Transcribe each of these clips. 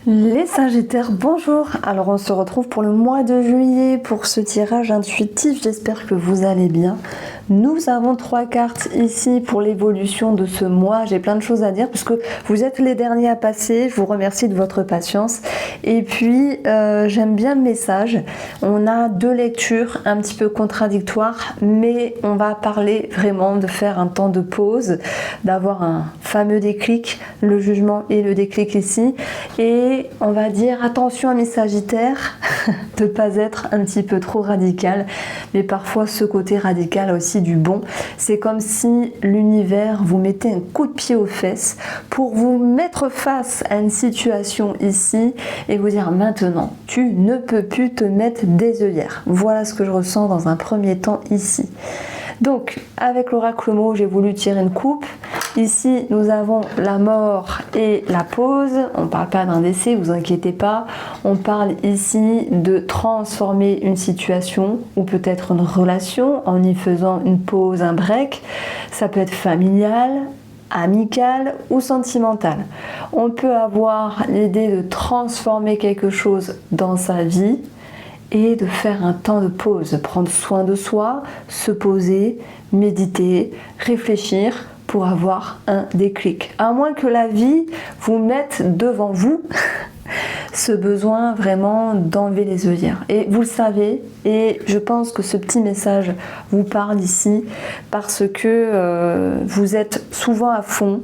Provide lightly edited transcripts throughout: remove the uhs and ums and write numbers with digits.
Les Sagittaires, bonjour. Alors on se retrouve pour le mois de juillet pour ce tirage intuitif. J'espère que vous allez bien. Nous avons 3 cartes ici pour l'évolution de ce mois. J'ai plein de choses à dire puisque vous êtes les derniers à passer. Je vous remercie de votre patience. Et puis j'aime bien le message. On a 2 lectures un petit peu contradictoires, mais on va parler vraiment de faire un temps de pause, d'avoir un fameux déclic, le jugement et le déclic ici. Et on va dire attention à mes Sagittaires de ne pas être un petit peu trop radical, mais parfois ce côté radical a aussi du bon. C'est comme si l'univers vous mettait un coup de pied aux fesses pour vous mettre face à une situation ici et vous dire maintenant tu ne peux plus te mettre des œillères. Voilà ce que je ressens dans un premier temps ici. Donc avec l'oracle mot, j'ai voulu tirer une coupe. Ici nous avons la mort et la pause. On ne parle pas d'un décès, vous inquiétez pas. On parle ici de transformer une situation ou peut-être une relation en y faisant une pause, un break. Ça peut être familial, amical ou sentimental. On peut avoir l'idée de transformer quelque chose dans sa vie et de faire un temps de pause, prendre soin de soi, se poser, méditer, réfléchir pour avoir un déclic. À moins que la vie vous mette devant vous ce besoin vraiment d'enlever les œillères. Et vous le savez, et je pense que ce petit message vous parle ici parce que vous êtes souvent à fond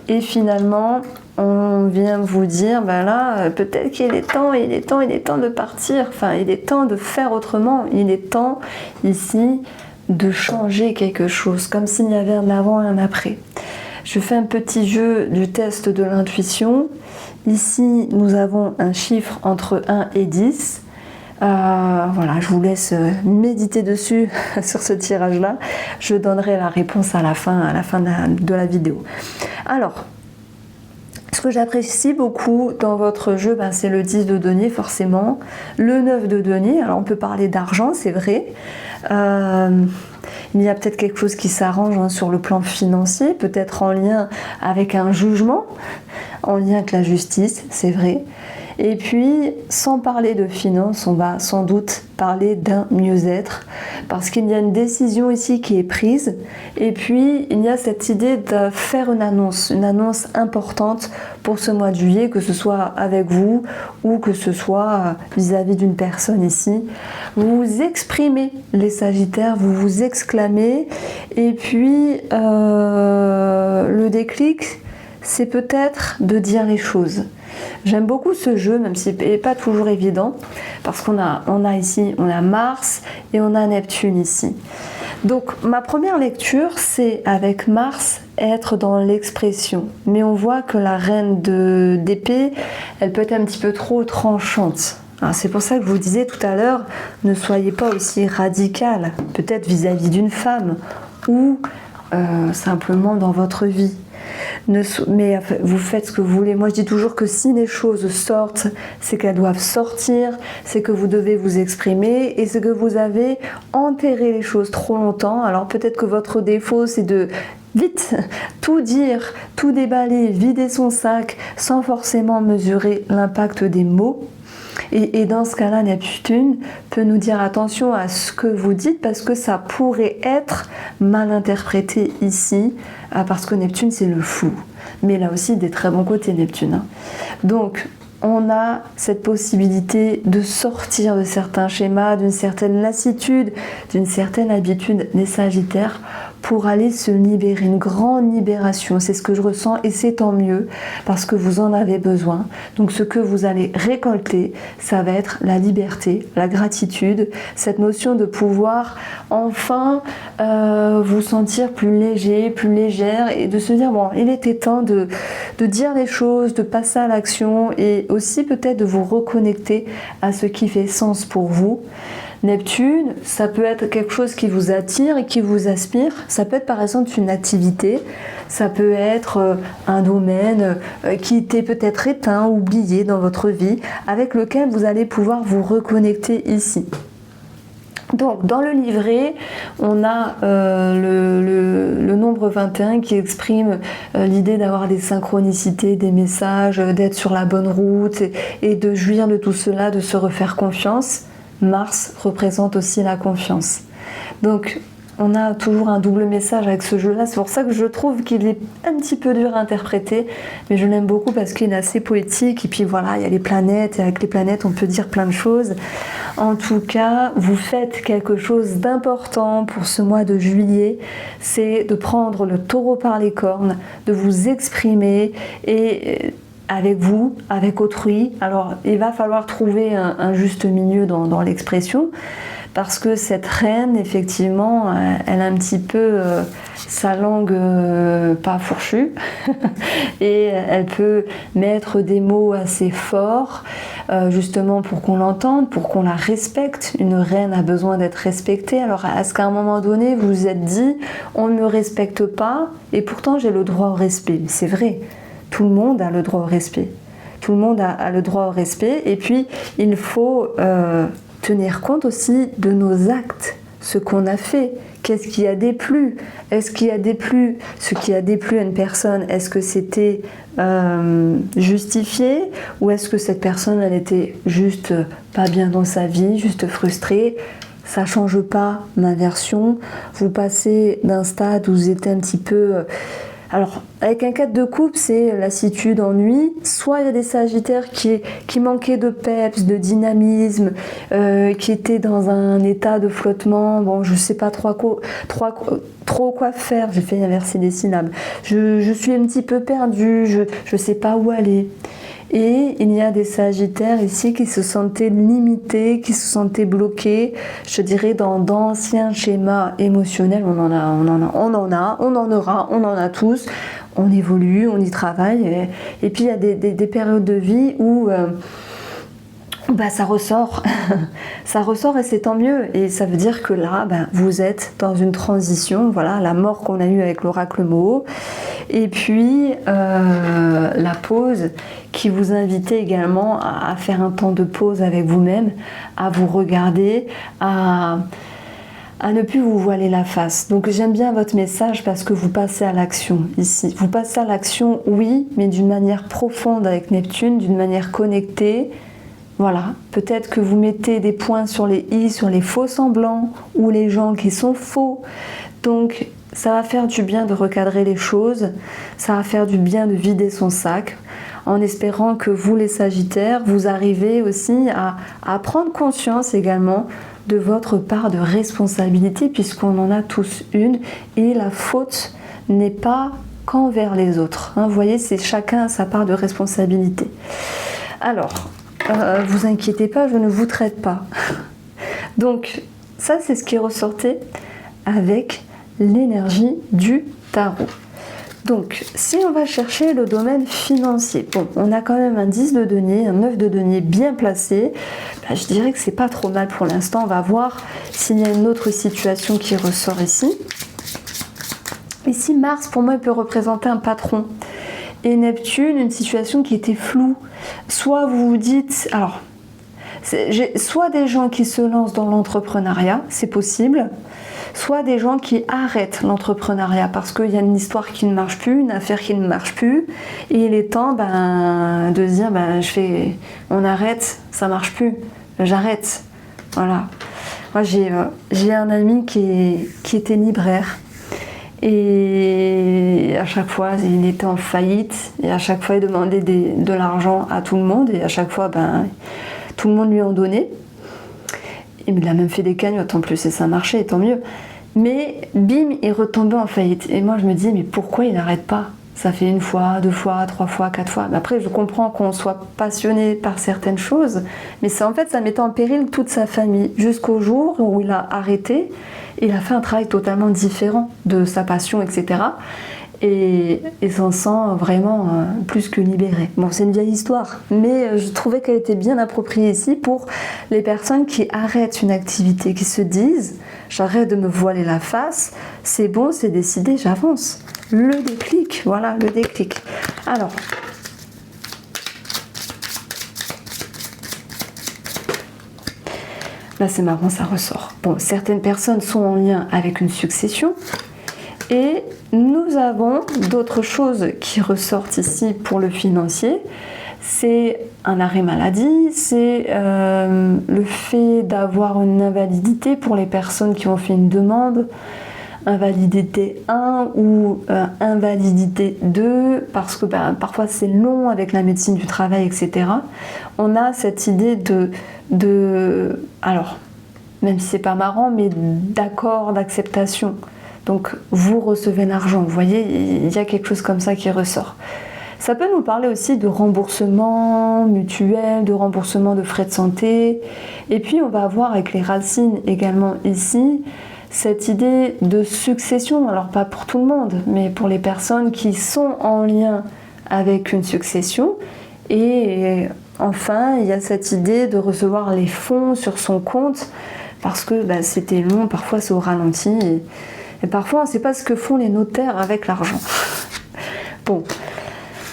et finalement on vient vous dire, ben là, peut-être qu'il est temps de partir, enfin il est temps de faire autrement, il est temps ici de changer quelque chose, comme s'il y avait un avant et un après. Je fais un petit jeu du test de l'intuition. Ici, nous avons un chiffre entre 1 et 10. Voilà, je vous laisse méditer dessus sur ce tirage-là. Je donnerai la réponse à la fin de la vidéo. Alors, ce que j'apprécie beaucoup dans votre jeu, ben, c'est le 10 de denier forcément, le 9 de denier. Alors on peut parler d'argent, c'est vrai. Il y a peut-être quelque chose qui s'arrange sur le plan financier, peut-être en lien avec un jugement, en lien avec la justice, c'est vrai. Et puis, sans parler de finances, on va sans doute parler d'un mieux-être, parce qu'il y a une décision ici qui est prise, et puis il y a cette idée de faire une annonce importante pour ce mois de juillet, que ce soit avec vous, ou que ce soit vis-à-vis d'une personne ici. Vous vous exprimez, les Sagittaires, vous vous exclamez, et puis le déclic, c'est peut-être de dire les choses. J'aime beaucoup ce jeu, même s'il n'est pas toujours évident, parce qu'on a ici, on a Mars et on a Neptune ici. Donc ma première lecture, c'est avec Mars, être dans l'expression. Mais on voit que la reine d'épée, elle peut être un petit peu trop tranchante. C'est pour ça que je vous disais tout à l'heure, ne soyez pas aussi radical, peut-être vis-à-vis d'une femme, ou simplement dans votre vie. Mais vous faites ce que vous voulez. Moi je dis toujours que si les choses sortent, c'est qu'elles doivent sortir, c'est que vous devez vous exprimer et c'est que vous avez enterré les choses trop longtemps. Alors peut-être que votre défaut c'est de vite tout dire, tout déballer, vider son sac sans forcément mesurer l'impact des mots. Et dans ce cas-là, Neptune peut nous dire attention à ce que vous dites parce que ça pourrait être mal interprété ici, parce que Neptune c'est le flou. Mais là aussi des très bons côtés Neptune. Donc on a cette possibilité de sortir de certains schémas, d'une certaine lassitude, d'une certaine habitude des Sagittaires pour aller se libérer, une grande libération. C'est ce que je ressens et c'est tant mieux parce que vous en avez besoin. Donc ce que vous allez récolter, ça va être la liberté, la gratitude, cette notion de pouvoir enfin vous sentir plus léger, plus légère et de se dire bon, il était temps de dire les choses, de passer à l'action et aussi peut-être de vous reconnecter à ce qui fait sens pour vous. Neptune, ça peut être quelque chose qui vous attire et qui vous aspire. Ça peut être par exemple une activité, ça peut être un domaine qui était peut-être éteint, oublié dans votre vie, avec lequel vous allez pouvoir vous reconnecter ici. Donc dans le livret, on a le nombre 21 qui exprime l'idée d'avoir des synchronicités, des messages, d'être sur la bonne route et de jouir de tout cela, de se refaire confiance. Mars représente aussi la confiance. Donc on a toujours un double message avec ce jeu-là. C'est pour ça que je trouve qu'il est un petit peu dur à interpréter, mais je l'aime beaucoup parce qu'il est assez poétique. Et puis voilà, il y a les planètes, et avec les planètes, on peut dire plein de choses. En tout cas, vous faites quelque chose d'important pour ce mois de juillet, c'est de prendre le taureau par les cornes, de vous exprimer et avec vous, avec autrui. Alors, il va falloir trouver un juste milieu dans l'expression. Parce que cette reine, effectivement, elle a un petit peu sa langue pas fourchue et elle peut mettre des mots assez forts justement pour qu'on l'entende, pour qu'on la respecte. Une reine a besoin d'être respectée. Alors est-ce qu'à un moment donné vous vous êtes dit on ne me respecte pas et pourtant j'ai le droit au respect? C'est vrai, tout le monde a le droit au respect. Tout le monde a le droit au respect et puis il faut tenir compte aussi de nos actes, ce qu'on a fait, qu'est-ce qui a déplu, est-ce qu'il y a déplu, ce qui a déplu à une personne, est-ce que c'était justifié ou est-ce que cette personne elle était juste pas bien dans sa vie, juste frustrée. Ça change pas ma version, vous passez d'un stade où vous êtes un petit peu... Alors, avec un 4 de coupe, c'est lassitude, ennui. Soit il y a des sagittaires qui manquaient de peps, de dynamisme, qui étaient dans un état de flottement. Bon, je ne sais pas trop quoi faire. J'ai fait inverser des syllabes. Je suis un petit peu perdue, je ne sais pas où aller. Et il y a des sagittaires ici qui se sentaient limités, qui se sentaient bloqués, je dirais dans d'anciens schémas émotionnels. On en aura tous. On évolue, on y travaille. Et puis il y a des périodes de vie où ça ressort. Ça ressort et c'est tant mieux. Et ça veut dire que là, vous êtes dans une transition. Voilà, la mort qu'on a eue avec l'oracle Moho. Et puis la pause qui vous invitait également à faire un temps de pause avec vous-même, à vous regarder, à ne plus vous voiler la face. Donc j'aime bien votre message parce que vous passez à l'action ici. Vous passez à l'action, oui, mais d'une manière profonde avec Neptune, d'une manière connectée. Voilà, peut-être que vous mettez des points sur les i, sur les faux semblants ou les gens qui sont faux. Donc ça va faire du bien de recadrer les choses, ça va faire du bien de vider son sac, en espérant que vous les Sagittaires, vous arrivez aussi à prendre conscience également de votre part de responsabilité, puisqu'on en a tous une, et la faute n'est pas qu'envers les autres. Vous voyez, c'est chacun sa part de responsabilité. Alors, vous inquiétez pas, je ne vous traite pas. Donc, ça c'est ce qui ressortait avec l'énergie du tarot. Donc, si on va chercher le domaine financier, bon, on a quand même un 10 de denier, un 9 de denier bien placé, je dirais que c'est pas trop mal pour l'instant. On va voir s'il y a une autre situation qui ressort ici. Ici, Mars, pour moi, il peut représenter un patron. Et Neptune, une situation qui était floue. Soit vous vous dites... Alors, soit des gens qui se lancent dans l'entrepreneuriat, c'est possible, soit des gens qui arrêtent l'entrepreneuriat parce qu'il y a une histoire qui ne marche plus, une affaire qui ne marche plus, et il est temps de se dire on arrête, ça marche plus, j'arrête. Voilà. Moi j'ai un ami qui était libraire et à chaque fois il était en faillite et à chaque fois il demandait de l'argent à tout le monde et à chaque fois tout le monde lui en donnait. Il a même fait des cagnottes en plus et ça marchait, tant mieux. Mais bim, il retombait en faillite. Et moi je me dis mais pourquoi il n'arrête pas? Ça fait 1 fois, 2 fois, 3 fois, 4 fois. Mais après je comprends qu'on soit passionné par certaines choses, mais ça mettait en péril toute sa famille. Jusqu'au jour où il a arrêté, il a fait un travail totalement différent de sa passion, etc. Et s'en sent vraiment plus que libéré. Bon, c'est une vieille histoire, mais je trouvais qu'elle était bien appropriée ici pour les personnes qui arrêtent une activité, qui se disent « j'arrête de me voiler la face, c'est bon, c'est décidé, j'avance ». Le déclic, voilà, le déclic. Alors, Là, c'est marrant, ça ressort. Bon, certaines personnes sont en lien avec une succession. Et nous avons d'autres choses qui ressortent ici pour le financier. C'est un arrêt maladie, c'est le fait d'avoir une invalidité pour les personnes qui ont fait une demande, invalidité 1 ou invalidité 2, parce que parfois c'est long avec la médecine du travail, etc. On a cette idée alors, même si c'est pas marrant, mais d'accord, d'acceptation. Donc vous recevez l'argent, vous voyez, il y a quelque chose comme ça qui ressort. Ça peut nous parler aussi de remboursement mutuel, de remboursement de frais de santé. Et puis on va avoir avec les racines également ici cette idée de succession. Alors pas pour tout le monde, mais pour les personnes qui sont en lien avec une succession. Et enfin, il y a cette idée de recevoir les fonds sur son compte parce que c'était long, parfois c'est au ralenti. Et parfois on ne sait pas ce que font les notaires avec l'argent. Bon.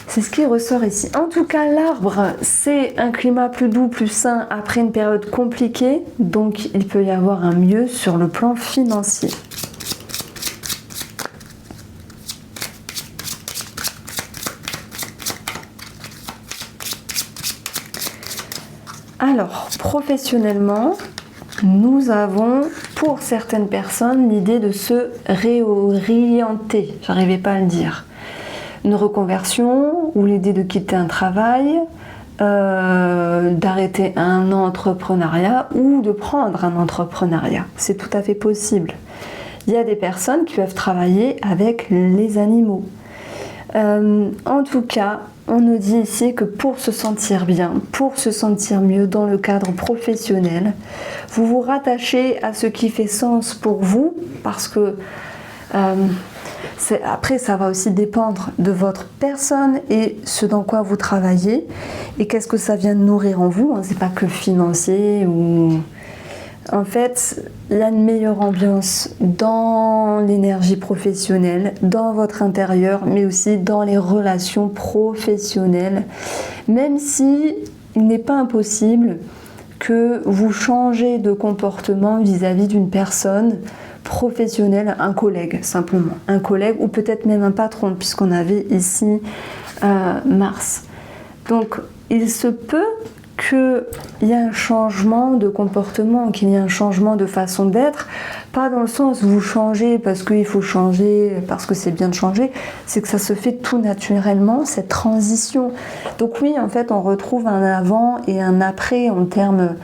C'est ce qui ressort ici. En tout cas, l'arbre, c'est un climat plus doux, plus sain après une période compliquée. Donc, il peut y avoir un mieux sur le plan financier. Alors, professionnellement, nous avons, pour certaines personnes, l'idée de se réorienter. J'arrivais pas à le dire. Une reconversion ou l'idée de quitter un travail, d'arrêter un entrepreneuriat ou de prendre un entrepreneuriat. C'est tout à fait possible. Il y a des personnes qui peuvent travailler avec les animaux. En tout cas, on nous dit ici que pour se sentir bien, pour se sentir mieux dans le cadre professionnel, vous vous rattachez à ce qui fait sens pour vous parce que après, ça va aussi dépendre de votre personne et ce dans quoi vous travaillez et qu'est-ce que ça vient de nourrir en vous. C'est pas que financier ou... En fait, il y a une meilleure ambiance dans l'énergie professionnelle, dans votre intérieur, mais aussi dans les relations professionnelles. Même si il n'est pas impossible que vous changez de comportement vis-à-vis d'une personne professionnel, un collègue simplement, un collègue ou peut-être même un patron puisqu'on avait ici Mars. Donc il se peut qu'il y ait un changement de comportement, qu'il y ait un changement de façon d'être, pas dans le sens où vous changez parce qu'il faut changer, parce que c'est bien de changer, c'est que ça se fait tout naturellement, cette transition. Donc oui, en fait, on retrouve un avant et un après en termes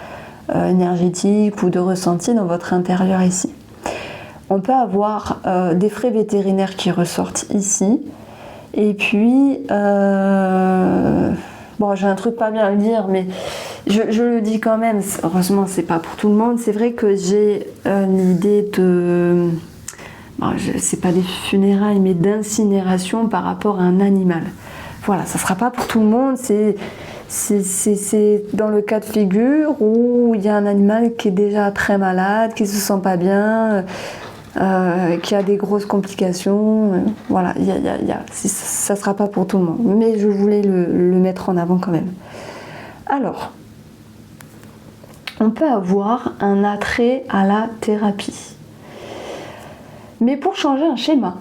énergétiques ou de ressenti dans votre intérieur ici. On peut avoir des frais vétérinaires qui ressortent ici. Et puis, bon, j'ai un truc pas bien à le dire, mais je le dis quand même. Heureusement, c'est pas pour tout le monde. C'est vrai que j'ai l'idée de... Bon, c'est pas des funérailles, mais d'incinération par rapport à un animal. Voilà, ça sera pas pour tout le monde. C'est dans le cas de figure où il y a un animal qui est déjà très malade, qui se sent pas bien... qui a des grosses complications, voilà, ça ne sera pas pour tout le monde, mais je voulais le mettre en avant quand même. Alors, on peut avoir un attrait à la thérapie, mais pour changer un schéma,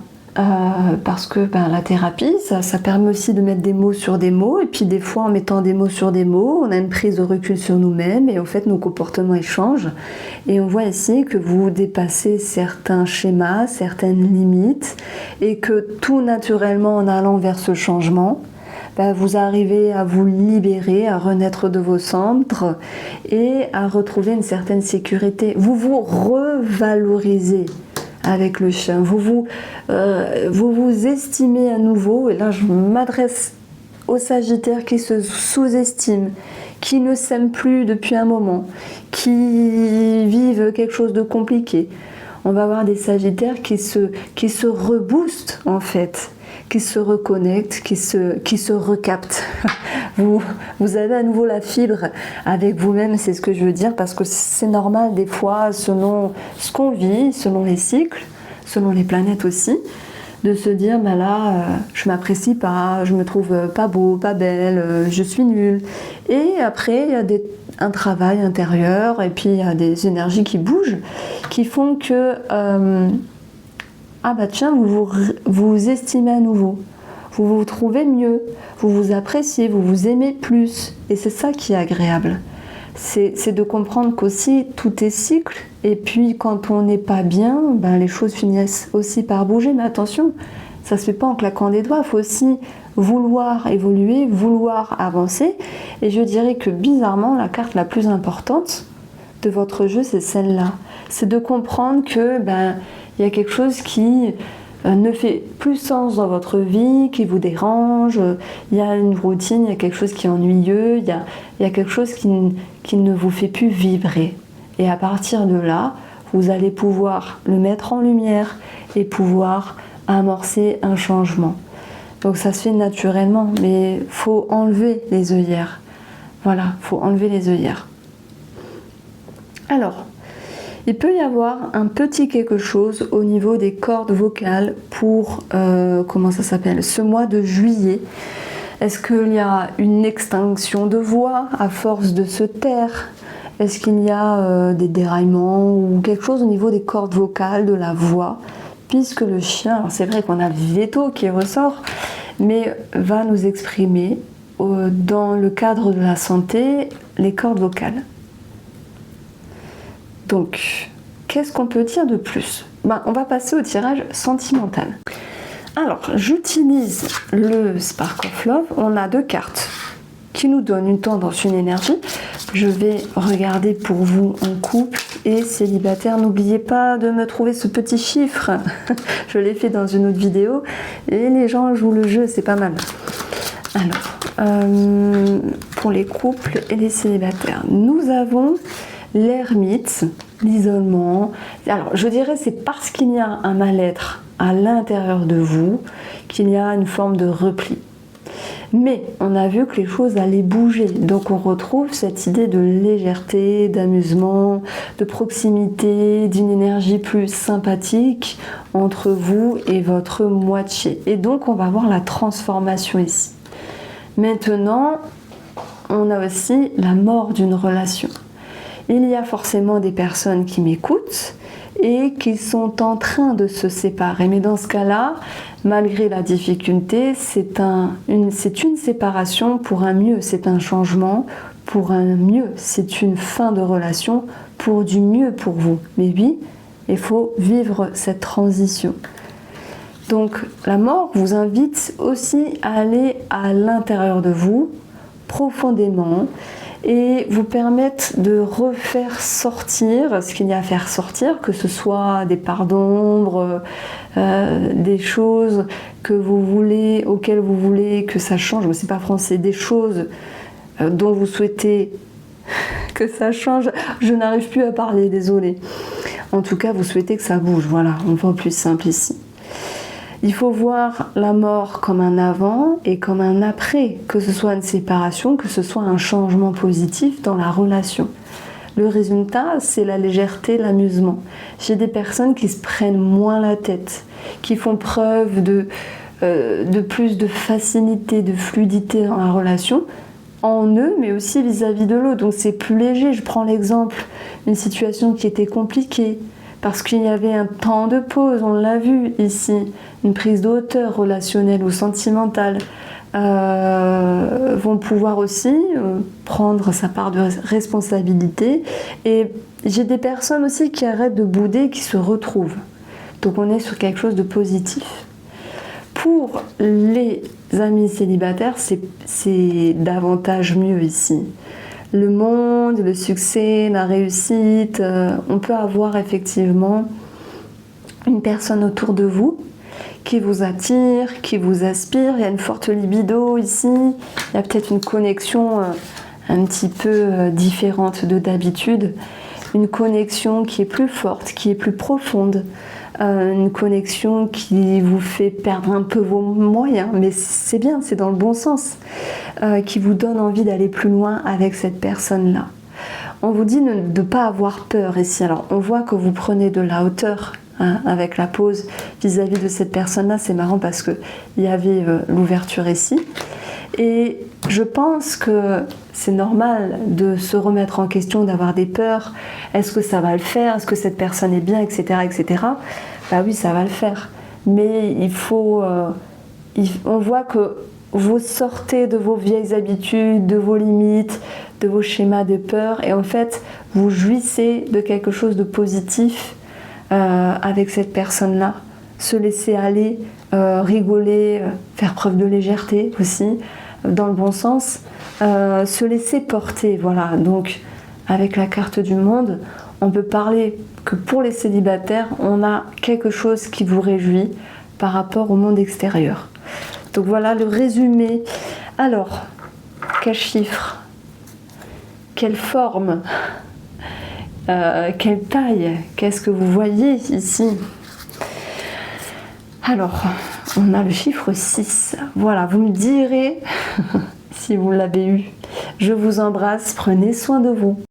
parce que la thérapie, ça permet aussi de mettre des mots sur des mots, et puis des fois en mettant des mots sur des mots, on a une prise de recul sur nous-mêmes, et en fait nos comportements ils changent, et on voit ici que vous dépassez certains schémas, certaines limites, et que tout naturellement en allant vers ce changement, vous arrivez à vous libérer, à renaître de vos cendres, et à retrouver une certaine sécurité. Vous vous revalorisez avec le chien, vous vous estimez à nouveau, et là je m'adresse aux Sagittaires qui se sous-estiment, qui ne s'aiment plus depuis un moment, qui vivent quelque chose de compliqué. On va avoir des Sagittaires qui se reboostent en fait, qui se reconnectent, qui se recaptent. Vous avez à nouveau la fibre avec vous-même, c'est ce que je veux dire, parce que c'est normal des fois, selon ce qu'on vit, selon les cycles, selon les planètes aussi, de se dire bah là je m'apprécie pas, je me trouve pas beau, pas belle, je suis nulle. Et après il y a un travail intérieur et puis il y a des énergies qui bougent qui font que ah bah tiens, vous estimez à nouveau, vous vous trouvez mieux, vous vous appréciez, vous vous aimez plus. Et c'est ça qui est agréable. C'est de comprendre qu'aussi tout est cycle. Et puis quand on n'est pas bien, ben, les choses finissent aussi par bouger. Mais attention, ça ne se fait pas en claquant des doigts. Il faut aussi vouloir évoluer, vouloir avancer. Et je dirais que bizarrement, la carte la plus importante de votre jeu, c'est celle-là. C'est de comprendre que ben, il y a quelque chose qui ne fait plus sens dans votre vie, qui vous dérange, il y a une routine, il y a quelque chose qui est ennuyeux, il y a quelque chose qui ne vous fait plus vibrer. Et à partir de là, vous allez pouvoir le mettre en lumière et pouvoir amorcer un changement. Donc ça se fait naturellement, mais il faut enlever les œillères. Voilà, il faut enlever les œillères. Alors, il peut y avoir un petit quelque chose au niveau des cordes vocales pour, comment ça s'appelle, ce mois de juillet. Est-ce qu'il y a une extinction de voix à force de se taire? Est-ce qu'il y a des déraillements ou quelque chose au niveau des cordes vocales, de la voix? Puisque le chien, alors c'est vrai qu'on a le veto qui ressort, mais va nous exprimer dans le cadre de la santé les cordes vocales. Donc, qu'est-ce qu'on peut dire de plus? On va passer au tirage sentimental. Alors, j'utilise le Spark of Love. On a 2 cartes qui nous donnent une tendance, une énergie. Je vais regarder pour vous en couple et célibataire. N'oubliez pas de me trouver ce petit chiffre. Je l'ai fait dans une autre vidéo. Et les gens jouent le jeu, c'est pas mal. Alors, pour les couples et les célibataires, nous avons l'ermite, l'isolement. Alors, je dirais c'est parce qu'il y a un mal-être à l'intérieur de vous qu'il y a une forme de repli. Mais on a vu que les choses allaient bouger. Donc on retrouve cette idée de légèreté, d'amusement, de proximité, d'une énergie plus sympathique entre vous et votre moitié. Et donc on va voir la transformation ici. Maintenant, on a aussi la mort d'une relation. Il y a forcément des personnes qui m'écoutent et qui sont en train de se séparer. Mais dans ce cas-là, malgré la difficulté, c'est une séparation pour un mieux, c'est un changement pour un mieux, c'est une fin de relation pour du mieux pour vous. Mais oui, il faut vivre cette transition. Donc la mort vous invite aussi à aller à l'intérieur de vous, profondément, et vous permettre de refaire sortir ce qu'il y a à faire sortir, que ce soit des parts d'ombre, des choses que vous voulez, auxquelles vous voulez que ça change, mais c'est pas français, des choses dont vous souhaitez que ça change. Je n'arrive plus à parler, désolée. En tout cas, vous souhaitez que ça bouge, voilà, on va plus simple ici. Il faut voir la mort comme un avant et comme un après, que ce soit une séparation, que ce soit un changement positif dans la relation. Le résultat, c'est la légèreté, l'amusement. J'ai des personnes qui se prennent moins la tête, qui font preuve de plus de facilité, de fluidité dans la relation, en eux, mais aussi vis-à-vis de l'autre. Donc c'est plus léger. Je prends l'exemple d'une situation qui était compliquée, parce qu'il y avait un temps de pause, on l'a vu ici, une prise de hauteur relationnelle ou sentimentale, vont pouvoir aussi prendre sa part de responsabilité. Et j'ai des personnes aussi qui arrêtent de bouder, qui se retrouvent. Donc on est sur quelque chose de positif. Pour les amis célibataires, c'est davantage mieux ici. Le monde, le succès, la réussite, on peut avoir effectivement une personne autour de vous qui vous attire, qui vous aspire. Il y a une forte libido ici, il y a peut-être une connexion un petit peu différente de d'habitude, une connexion qui est plus forte, qui est plus profonde, une connexion qui vous fait perdre un peu vos moyens, mais c'est bien, c'est dans le bon sens, qui vous donne envie d'aller plus loin avec cette personne-là. On vous dit de ne pas avoir peur ici. Alors on voit que vous prenez de la hauteur hein, avec la pause vis-à-vis de cette personne-là. C'est marrant parce qu'il y avait l'ouverture ici. Et je pense que c'est normal de se remettre en question, d'avoir des peurs. Est-ce que ça va le faire? Est-ce que cette personne est bien, etc., etc. Bah oui, ça va le faire. Mais il faut... on voit que vous sortez de vos vieilles habitudes, de vos limites, de vos schémas de peur, et en fait, vous jouissez de quelque chose de positif avec cette personne-là. Se laisser aller, rigoler, faire preuve de légèreté aussi, dans le bon sens, se laisser porter, voilà. Donc, avec la carte du monde, on peut parler que pour les célibataires, on a quelque chose qui vous réjouit par rapport au monde extérieur. Donc voilà le résumé. Alors, quel chiffre? Quelle forme? Quelle taille? Qu'est-ce que vous voyez ici? Alors, on a le chiffre 6. Voilà, vous me direz si vous l'avez eu. Je vous embrasse, prenez soin de vous.